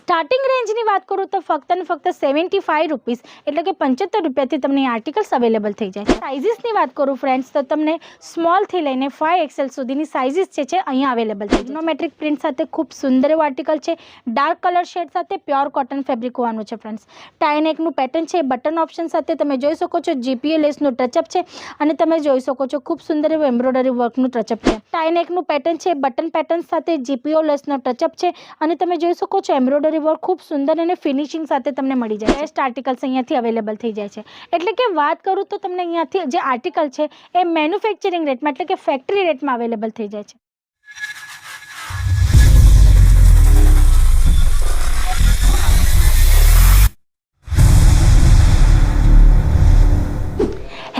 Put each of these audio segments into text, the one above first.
Starting રેન્જની વાત કરું તો ફક્ત ને ફક્ત 75 રૂપીસ એટલે કે 75 રૂપિયાથી તમને આર્ટિકલ્સ અવેલેબલ થઈ જાય છે. સાઇઝીસની વાત કરું ફ્રેન્ડ્સ તો તમને સ્મોલથી લઈને 5XL સુધીની સાઇઝીસ છે અહીંયા અવેલેબલ છે. જીગ્નોમેટ્રિક પ્રિન્ટ સાથે ખૂબ સુંદર એવું આર્ટિકલ છે. ડાર્ક કલર શેડ સાથે પ્યોર કોટન ફેબ્રિક હોવાનું છે ફ્રેન્ડ્સ. ટાઈ નેકનું પેટર્ન છે, બટન ઓપ્શન સાથે તમે જોઈ શકો છો. GPA લેસનું ટચઅપ છે અને તમે જોઈ શકો છો ખૂબ સુંદર એવું એમ્બ્રોઇડરી વર્કનું ટચઅપ છે. ટાઈ નેકનું પેટર્ન છે, બટન પેટર્ન સાથે GPO લેસનો ટચઅપ છે અને તમે જોઈ શકો છો એમ્બ્રોઇડરી વર્ક ખૂબ સુંદર અને ફિનિશિંગ સાથે તમને મળી જાય. બેસ્ટ આર્ટિકલ્સ અહીંયાથી અવેલેબલ થઈ જાય છે. એટલે કે વાત કરું તો તમને અહીંયાથી જે આર્ટિકલ છે એ મેન્યુફેક્ચરિંગ રેટમાં એટલે કે ફેક્ટરી રેટમાં અવેલેબલ થઈ જાય છે.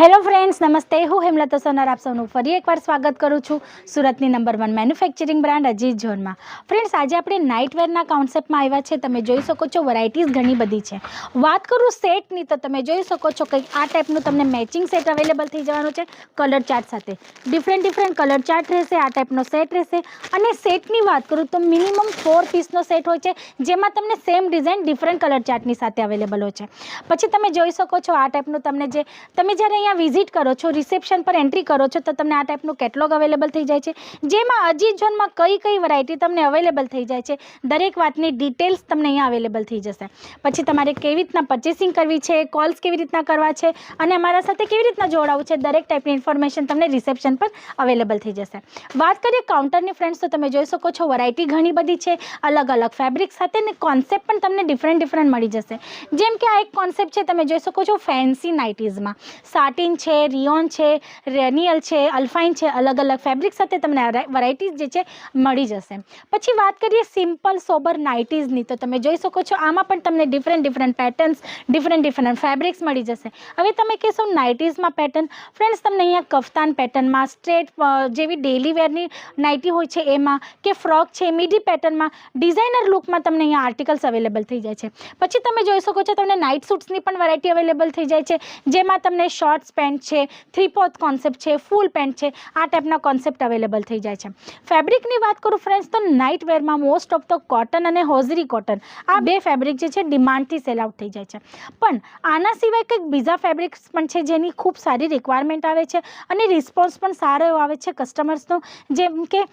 હેલો ફ્રેન્ડ્સ, નમસ્તે. હું હેમલતા સોનાર આપ સૌનું ફરી એકવાર સ્વાગત કરું છું સુરતની નંબર 1 મેન્યુફેક્ચરિંગ બ્રાન્ડ અજીત ઝોનમાં. ફ્રેન્ડ્સ, આજે આપણે નાઇટવેરના કોન્સેપ્ટમાં આવ્યા છે. તમે જોઈ શકો છો વેરાયટીઝ ઘણી બધી છે. વાત કરું સેટની તો તમે જોઈ શકો છો કંઈક આ ટાઈપનું તમને મેચિંગ સેટ અવેલેબલ થઈ જવાનું છે કલર ચાર્ટ સાથે. ડિફરન્ટ કલર ચાર્ટ રહેશે, આ ટાઈપનો સેટ રહેશે. અને સેટની વાત કરું તો મિનિમમ 4 પીસનો સેટ હોય છે જેમાં તમને સેમ ડિઝાઇન ડિફરન્ટ કલર ચાર્ટની સાથે અવેલેબલ હોય છે. પછી તમે જોઈ શકો છો આ ટાઈપનું તમે જ્યારે અહીંયા વિઝિટ કરો છો, રિસેપ્શન પર એન્ટ્રી કરો છો તો તમને આ ટાઈપનું કેટલોગ અવેલેબલ થઈ જાય છે જેમાં અજીત ઝોનમાં કઈ વેરાયટી તમને અવેલેબલ થઈ જાય છે દરેક વાતની ડિટેલ્સ તમને અહીંયા અવેલેબલ થઈ જશે. પછી તમારે કેવી રીતના પરચેસિંગ કરવી છે, કોલ્સ કેવી રીતના કરવા છે અને અમારા સાથે કેવી રીતના જોડાવવું છે, દરેક ટાઈપની ઇન્ફોર્મેશન તમને રિસેપ્શન પર અવેલેબલ થઈ જશે. વાત કરીએ કાઉન્ટરની ફ્રેન્ડ્સ તો તમે જોઈ શકો છો વેરાયટી ઘણી બધી છે. અલગ અલગ ફેબ્રિક સાથે ને કોન્સેપ્ટ પણ તમને ડિફરન્ટ મળી જશે. જેમ કે આ એક કોન્સેપ્ટ છે, તમે જોઈ શકો છો ફેન્સી નાઇટીઝમાં સાટિન છે, રિયોન છે, રેનિયલ છે, અલ્ફાઇન છે, અલગ અલગ ફેબ્રિક સાથે તમને વેરાયટીઝ જે છે મળી જશે. પછી વાત કરીએ સિમ્પલ સોબર નાઇટીઝની તો તમે જોઈ શકો છો આમાં પણ તમને ડિફરન્ટ પેટર્ન્સ, ડિફરન્ટ ફેબ્રિક્સ મળી જશે. હવે તમે કહેશો નાઇટીઝમાં પેટર્ન, ફ્રેન્ડ્સ તમને અહીંયા કફતાન પેટર્નમાં, સ્ટ્રેટ જેવી ડેલી વેરની નાઇટી હોય છે એમાં, કે ફ્રોક છે મીડી પેટર્નમાં, ડિઝાઇનર લુકમાં તમને અહીંયા આર્ટિકલ્સ અવેલેબલ થઈ જાય છે. પછી તમે જોઈ શકો છો તમને નાઇટ સૂટ્સની પણ વેરાયટી અવેલેબલ થઈ જાય છે જેમાં તમને શોર્ટ્સ પેન્ટ છે, 3/4 કોન્સેપ્ટ છે, ફૂલ પેન્ટ છે, આ ટાઈપના કોન્સેપ્ટ અવેલેબલ થઈ જાય છે. ફેબ્રિકની વાત કરું ફ્રેન્ડ્સ તો નાઇટ વેરમાં મોસ્ટ ઓફ ધ કોટન અને હોઝરી કોટન આ બે ફેબ્રિક જે છે ડિમાન્ડથી સેલ આઉટ થઈ જાય છે. પણ આના સિવાય કંઈક બીજા ફેબ્રિક્સ પણ છે જેની ખૂબ સારી રિક્વાયરમેન્ટ આવે છે અને રિસ્પોન્સ પણ સારો એવો આવે છે કસ્ટમર્સનો. જેમ કે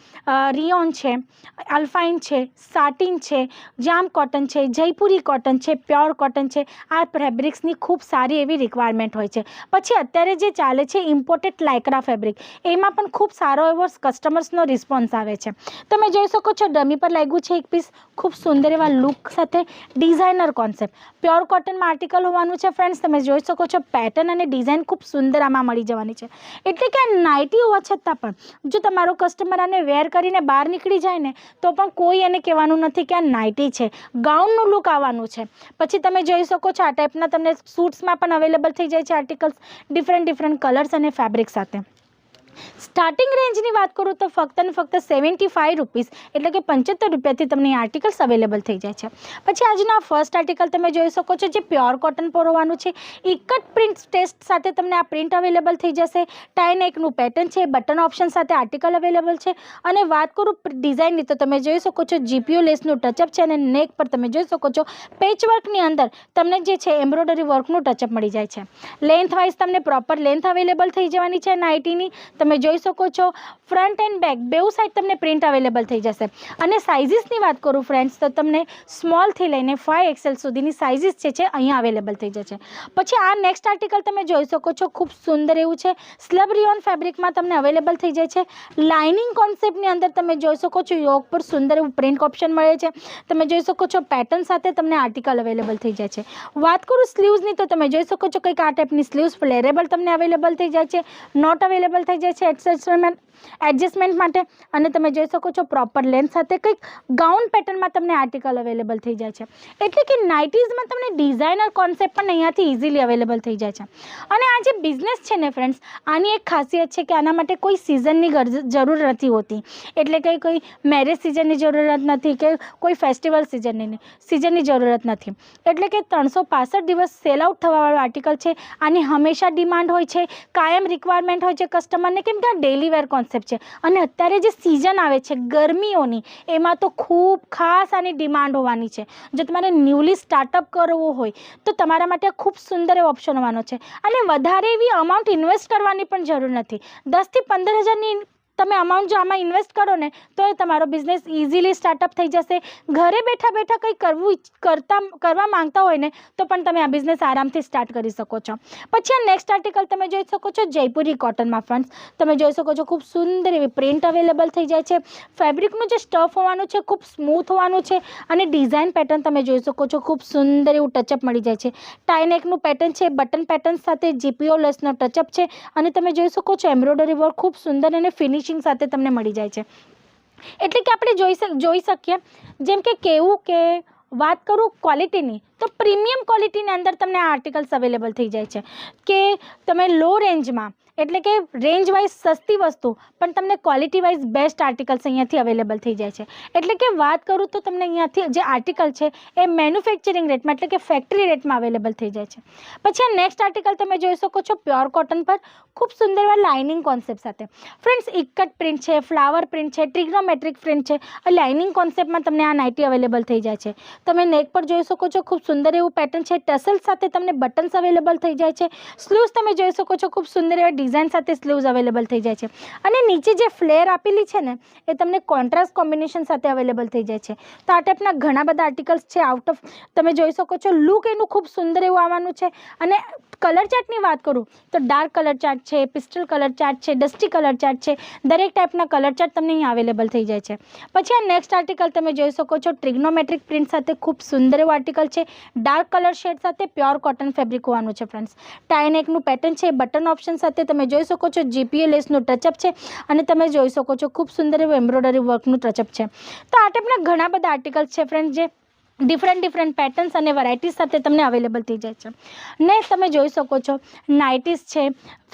રિયોન છે, અલ્ફાઇન છે, સાટિન છે, જામ કોટન છે, જયપુરી કોટન છે, પ્યોર કોટન છે, આ ફેબ્રિક્સની ખૂબ સારી એવી રિક્વાયરમેન્ટ હોય છે. પછી અત્યારે જે ચાલે છે ઇમ્પોર્ટેડ લાઇક્રા ફેબ્રિક, એમાં પણ ખૂબ સારો એવો કસ્ટમર્સનો રિસ્પોન્સ આવે છે. તમે જોઈ શકો છો ડમી પર લાગ્યું છે એક પીસ ખૂબ સુંદર એવા લુક સાથે ડિઝાઇનર કોન્સેપ્ટ. પ્યોર કોટનમાં આર્ટિકલ હોવાનું છે ફ્રેન્ડ્સ. તમે જોઈ શકો છો પેટર્ન અને ડિઝાઇન ખૂબ સુંદર આમાં મળી જવાની છે. એટલે કે આ નાઇટી હોવા છતાં પણ જો તમારો કસ્ટમર આને વેર કરીને બહાર નીકળી જાય ને તો પણ કોઈ એને કહેવાનું નથી કે આ નાઇટી છે, ગાઉનનું લુક આવવાનું છે. પછી તમે જોઈ શકો છો આ ટાઈપના તમને સૂટ્સમાં પણ અવેલેબલ થઈ જાય છે આર્ટિકલ્સ ડિફરન્ટ કલર્સ અને ફેબ્રિક સાથે. સ્ટાર્ટિંગ રેન્જની વાત કરું તો ફક્ત ને ફક્ત 75 રૂપીસ એટલે કે 75 રૂપિયાથી તમને આર્ટિકલ્સ અવેલેબલ થઈ જાય છે. પછી આજના ફર્સ્ટ આર્ટિકલ તમે જોઈ શકો છો જે પ્યોર કોટન પર હોવાનું છે. ઇકટ પ્રિન્ટ ટેસ્ટ સાથે તમને આ પ્રિન્ટ અવેલેબલ થઈ જશે. ટાઈ નેકનું પેટર્ન છે, બટન ઓપ્શન સાથે આર્ટિકલ અવેલેબલ છે. અને વાત કરું ડિઝાઇનની તો તમે જોઈ શકો છો GPO લેસનું ટચઅપ છે અને નેક પર તમે જોઈ શકો છો પેચવર્કની અંદર તમને જે છે એમ્બ્રોઇડરી વર્કનું ટચઅપ મળી જાય છે. લેન્થ વાઇઝ તમને પ્રોપર લેન્થ અવેલેબલ થઈ જવાની છે નાઇટીની. તમે જોઈ શકો છો ફ્રન્ટ એન્ડ બેક બેઉ સાઈડ તમને પ્રિન્ટ અવેલેબલ થઈ જશે. અને સાઇઝીસની વાત કરું ફ્રેન્ડ્સ તો તમને સ્મોલથી લઈને 5XL સુધીની સાઇઝીસ છે અહીંયા અવેલેબલ થઈ જશે. પછી આ નેક્સ્ટ આર્ટિકલ તમે જોઈ શકો છો ખૂબ સુંદર એવું છે સ્લબ રિયોન ફેબ્રિકમાં તમને અવેલેબલ થઈ જાય છે. લાઇનિંગ કોન્સેપ્ટની અંદર તમે જોઈ શકો છો યોગ પર સુંદર એવું પ્રિન્ટ ઓપ્શન મળે છે. તમે જોઈ શકો છો પેટર્ન સાથે તમને આર્ટિકલ અવેલેબલ થઈ જાય છે. વાત કરું સ્લીવ્સની તો તમે જોઈ શકો છો કંઈક આ ટાઈપની સ્લીવ્સ ફ્લેરેબલ તમને અવેલેબલ થઈ જાય છે, નોટ અવેલેબલ થઈ જાય છે એડજસ્ટમેન્ટ માટે. અને તમે જોઈ શકો છો પ્રોપર લેન્થ સાથે કંઈક ગાઉન પેટર્નમાં તમને આર્ટિકલ અવેલેબલ થઈ જાય છે. એટલે કે નાઇટીઝમાં તમને ડિઝાઇનર કોન્સેપ્ટ પણ અહીંયાથી ઇઝીલી અવેલેબલ થઈ જાય છે. અને આ જે બિઝનેસ છે ને ફ્રેન્ડ્સ, આની એક ખાસિયત છે કે આના માટે કોઈ સિઝનની જરૂર નથી હોતી. એટલે કે કોઈ મેરેજ સિઝનની જરૂરત નથી કે કોઈ ફેસ્ટિવલ સિઝનની જરૂરત નથી. એટલે કે 365 દિવસ સેલ આઉટ થવાવાળો આર્ટિકલ છે. આની હંમેશા ડિમાન્ડ હોય છે, કાયમ રિક્વાયરમેન્ટ હોય છે કસ્ટમરને. ને કેમ કે આ ડેલી વેર કોન્સેપ્ટ છે અને અત્યારે જે સિઝન આવે છે ગરમીઓની, એમાં તો ખૂબ ખાસ આની ડિમાન્ડ હોવાની છે. જો તમારે ન્યૂલી સ્ટાર્ટઅપ કરવું હોય તો તમારા માટે ખૂબ સુંદર એવો ઓપ્શન હોવાનો છે. અને વધારે એવી અમાઉન્ટ ઇન્વેસ્ટ કરવાની પણ જરૂર નથી. 10 થી 15,000ની તમે અમાઉન્ટ જો આમાં ઇન્વેસ્ટ કરો ને તો એ તમારો બિઝનેસ ઇઝીલી સ્ટાર્ટઅપ થઈ જશે. ઘરે બેઠા બેઠા કંઈ કરવા માંગતા હોય ને તો પણ તમે આ બિઝનેસ આરામથી સ્ટાર્ટ કરી શકો છો. પછી આ નેક્સ્ટ આર્ટિકલ તમે જોઈ શકો છો જયપુરી કોટનમાં. ફ્રેન્ડ્સ, તમે જોઈ શકો છો ખૂબ સુંદર એવી પ્રિન્ટ અવેલેબલ થઈ જાય છે. ફેબ્રિકનું જે સ્ટફ હોવાનું છે ખૂબ સ્મૂથ હોવાનું છે અને ડિઝાઇન પેટર્ન તમે જોઈ શકો છો ખૂબ સુંદર એવું ટચઅપ મળી જાય છે. ટાઈનેકનું પેટર્ન છે, બટન પેટર્ન સાથે જીપીઓ લેસનો ટચઅપ છે અને તમે જોઈ શકો છો એમ્બ્રોઇડરી વર્ક ખૂબ સુંદર અને ફિનિશિંગ સાથે તમને મળી જાય છે. એટલે કે આપણે જોઈ શકીએ, જેમ કે કેવું કે વાત કરું ક્વોલિટીની તો પ્રીમિયમ ક્વોલિટીની અંદર તમને આ આર્ટિકલ્સ અવેલેબલ થઈ જાય છે કે તમે લો રેન્જમાં, એટલે કે રેન્જ વાઇઝ સસ્તી વસ્તુ પણ તમને ક્વોલિટી વાઇઝ બેસ્ટ આર્ટિકલ્સ અહીંયાથી અવેલેબલ થઈ જાય છે. એટલે કે વાત કરું તો તમને અહીંયાથી જે આર્ટિકલ છે એ મેન્યુફેક્ચરિંગ રેટમાં, એટલે કે ફેક્ટરી રેટમાં અવેલેબલ થઈ જાય છે. પછી આ નેક્સ્ટ આર્ટિકલ તમે જોઈ શકો છો પ્યોર કોટન પર ખૂબ સુંદર એવા લાઇનિંગ કોન્સેપ્ટ સાથે. ફ્રેન્ડ્સ, ઇક્કટ પ્રિન્ટ છે, ફ્લાવર પ્રિન્ટ છે, ટ્રિગ્નોમેટ્રિક પ્રિન્ટ છે. આ લાઇનિંગ કોન્સેપ્ટમાં તમને આ નાઇટી અવેલેબલ થઈ જાય છે. તમે નેક પર જોઈ શકો છો ખૂબ સુંદર એવું પેટર્ન છે. ટસલ સાથે તમને બટન્સ અવેલેબલ થઈ જાય છે. સ્લીવ્સ તમે જોઈ શકો છો ખૂબ સુંદર એવા ડિઝાઇન સાથે સ્લીવ્સ અવેલેબલ થઈ જાય છે અને નીચે જે ફ્લેર આપેલી છે ને એ તમને કોન્ટ્રાસ્ટ કોમ્બિનેશન સાથે અવેલેબલ થઈ જાય છે. તો આ ટાઈપના ઘણા બધા આર્ટિકલ્સ છે. આઉટ ઓફ તમે જોઈ શકો છો લુક એનું ખૂબ સુંદર એવું આવવાનું છે. અને કલર ચાર્ટની વાત કરું તો ડાર્ક કલર ચાર્ટ છે, પિસ્ટલ કલર ચાર્ટ છે, ડસ્ટી કલર ચાર્ટ છે, દરેક ટાઈપના કલર ચાર્ટ તમને અહીં અવેલેબલ થઈ જાય છે. પછી આ નેક્સ્ટ આર્ટિકલ તમે જોઈ શકો છો ટ્રિગ્નોમેટ્રિક પ્રિન્ટ સાથે ખૂબ સુંદર એવું આર્ટિકલ છે. ડાર્ક કલર શેડ સાથે પ્યોર કોટન ફેબ્રિક હોવાનું છે. ફ્રેન્ડ્સ, ટાઈનેકનું પેટર્ન છે, બટન ઓપ્શન સાથે તમે જોઈ શકો છો જીપીએ લેસનું ટચઅપ છે અને તમે જોઈ શકો છો ખૂબ સુંદર એવું એમ્બ્રોઇડરી વર્કનું ટચઅપ છે. તો આ ટાઈપના ઘણા બધા આર્ટિકલ્સ છે ફ્રેન્ડ, જે ડિફરન્ટ પેટર્ન્સ અને વેરાયટીઝ સાથે તમને અવેલેબલ થઈ જાય છે. ને તમે જોઈ શકો છો નાઇટીઝ છે,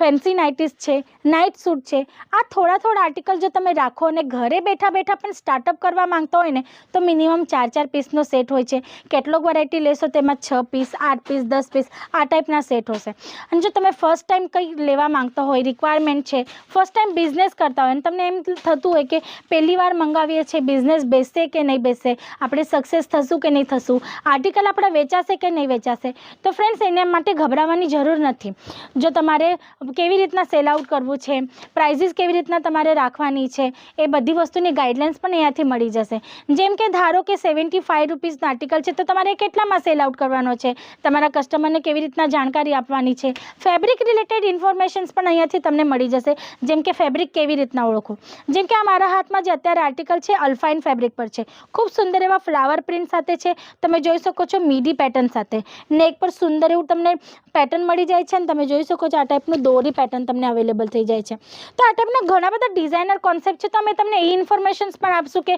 ફેન્સી નાઇટીઝ છે, નાઇટ સૂટ છે. આ થોડા આર્ટિકલ જો તમે રાખો અને ઘરે બેઠા પણ સ્ટાર્ટઅપ કરવા માંગતા હોય ને તો મિનિમમ 4 પીસનો સેટ હોય છે. કેટલોગ વેરાયટી લેશો તેમાં 6 પીસ, 8 પીસ, 10 પીસ આ ટાઈપના સેટ હશે. અને જો તમે ફર્સ્ટ ટાઈમ કંઈ લેવા માંગતા હોય, રિક્વાયરમેન્ટ છે, ફર્સ્ટ ટાઈમ બિઝનેસ કરતા હોય અને તમને એમ થતું હોય કે પહેલી વાર મંગાવીએ છીએ, બિઝનેસ બેસશે કે નહીં બેસશે, આપણે સક્સેસ થશું કે નહીં થશું, આર્ટિકલ આપણા વેચાશે કે નહીં વેચાશે, તો ફ્રેન્ડ્સ એના માટે ગભરાવાની જરૂર નથી. જો તમારે કેવી રીતના સેલ આઉટ કરવું છે, પ્રાઇઝીસ કેવી રીતના તમારે રાખવાની છે, એ બધી વસ્તુની ગાઈડલાઇન્સ પણ અહીંયાથી મળી જશે. જેમ કે ધારો કે 75 રૂપીસનો આર્ટિકલ છે તો તમારે કેટલામાં સેલ આઉટ કરવાનો છે, તમારા કસ્ટમરને કેવી રીતના જાણકારી આપવાની છે, ફેબ્રિક રિલેટેડ ઇન્ફોર્મેશન્સ પણ અહીંયાથી તમને મળી જશે. જેમ કે ફેબ્રિક કેવી રીતના ઓળખવું, જેમ કે આ મારા હાથમાં જે અત્યારે આર્ટિકલ છે અલ્ફાઇન ફેબ્રિક પર છે, ખૂબ સુંદર એવા ફ્લાવર પ્રિન્ટ સાથે છે. તમે જોઈ શકો છો મીડી પેટર્ન સાથે, નેક પર સુંદર એવું તમને પેટર્ન મળી જાય છે અને તમે જોઈ શકો છો આ ટાઈપનું દોરી પેટર્ન તમને અવેલેબલ થઈ જાય છે. તો આ ટાઈપના ઘણા બધા ડિઝાઇનર કોન્સેપ્ટ છે. તો અમે તમને એ ઇન્ફોર્મેશન્સ પણ આપશું કે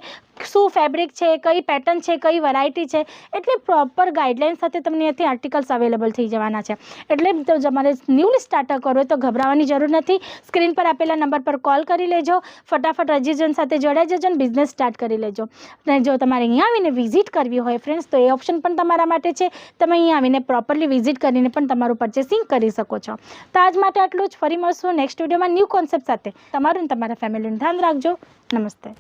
શું ફેબ્રિક છે, કઈ પેટર્ન છે, કઈ વેરાયટી છે, એટલે પ્રોપર ગાઈડલાઇન સાથે તમને અહીંયાથી આર્ટિકલ્સ અવેલેબલ થઈ જવાના છે. એટલે તો તમારે ન્યૂલી સ્ટાર્ટઅપ કરવો હોય તો ગભરાવાની જરૂર નથી. સ્ક્રીન પર આપેલા નંબર પર કોલ કરી લેજો, ફટાફટ રજીસ્ટ્રેશન સાથે જોડાઈ જજો અને બિઝનેસ સ્ટાર્ટ કરી લેજો. અને જો તમારે અહીંયા આવીને વિઝિટ કરવી હોય ફ્રેન્ડ્સ તો એ ઓપ્શન પણ તમારા માટે છે. તમે અહીંયા આવીને પ્રોપરલી વિઝિટ કરીને પણ તમારું પરચેસિંગ કરી શકો છો. તો આજ માટે આટલું જ. ફરી મળશું નેક્સ્ટ વિડીયોમાં ન્યૂ કોન્સેપ્ટ સાથે. તમારું અને તમારા ફેમિલીનું ધ્યાન રાખજો. નમસ્તે.